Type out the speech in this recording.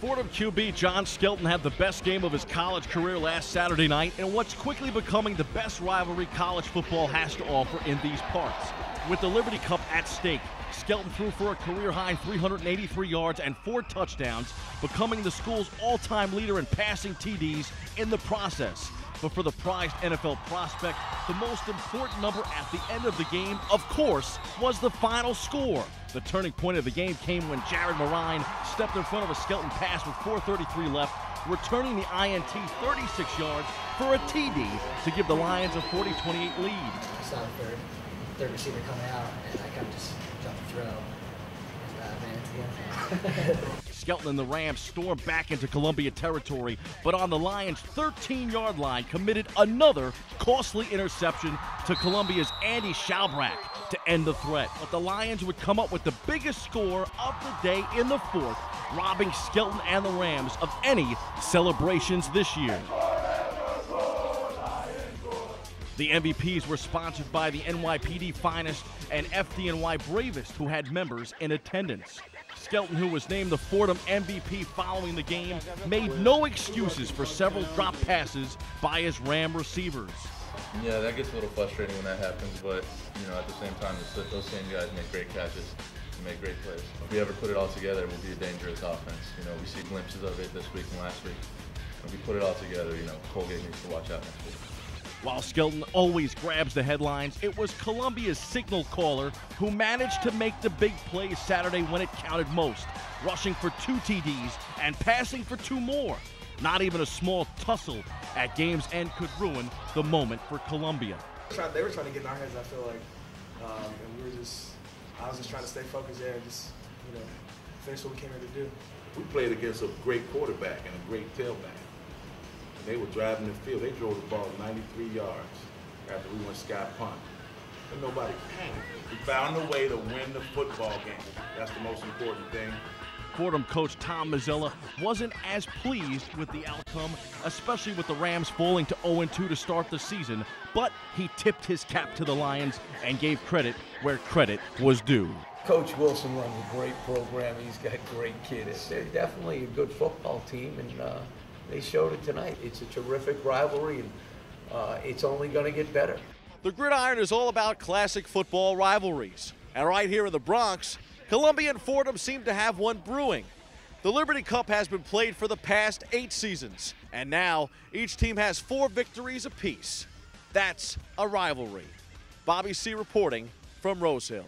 Fordham QB John Skelton had the best game of his college career last Saturday night in what's quickly becoming the best rivalry college football has to offer in these parts. With the Liberty Cup at stake, Skelton threw for a career-high 383 yards and 4 touchdowns, becoming the school's all-time leader in passing TDs in the process. But for the prized NFL prospect, the most important number at the end of the game, of course, was the final score. The turning point of the game came when Jared Marine stepped in front of a Skelton pass with 4:33 left, returning the INT 36 yards for a TD to give the Lions a 40-28 lead. I saw the third receiver coming out, and I kind of just jumped the throw and ran into the end zone. Skelton and the Rams stormed back into Columbia territory, but on the Lions' 13-yard line committed another costly interception to Columbia's Andy Schalbrack to end the threat. But the Lions would come up with the biggest score of the day in the fourth, robbing Skelton and the Rams of any celebrations this year. The MVPs were sponsored by the NYPD Finest and FDNY Bravest, who had members in attendance. Skelton, who was named the Fordham MVP following the game, made no excuses for several drop passes by his Ram receivers. Yeah, that gets a little frustrating when that happens, but at the same time, those same guys make great catches and make great plays. If we ever put it all together, we'll be a dangerous offense. We see glimpses of it this week and last week. If we put it all together, Colgate needs to watch out next week. While Skelton always grabs the headlines, it was Columbia's signal caller who managed to make the big plays Saturday when it counted most, rushing for 2 TDs and passing for 2 more. Not even a small tussle at game's end could ruin the moment for Columbia. They were trying to get in our heads, I feel like, and I was just trying to stay focused there and just, finish what we came here to do. We played against a great quarterback and a great tailback. They were driving the field. They drove the ball 93 yards after we went sky punt. And nobody panicked. We found a way to win the football game. That's the most important thing. Fordham coach Tom Mazzella wasn't as pleased with the outcome, especially with the Rams falling to 0-2 to start the season, but he tipped his cap to the Lions and gave credit where credit was due. Coach Wilson runs a great program. He's got great kids. They're definitely a good football team, and they showed it tonight. It's a terrific rivalry, and it's only going to get better. The gridiron is all about classic football rivalries. And right here in the Bronx, Columbia and Fordham seem to have one brewing. The Liberty Cup has been played for the past 8 seasons, and now each team has 4 victories apiece. That's a rivalry. Bobby C. reporting from Rosehill.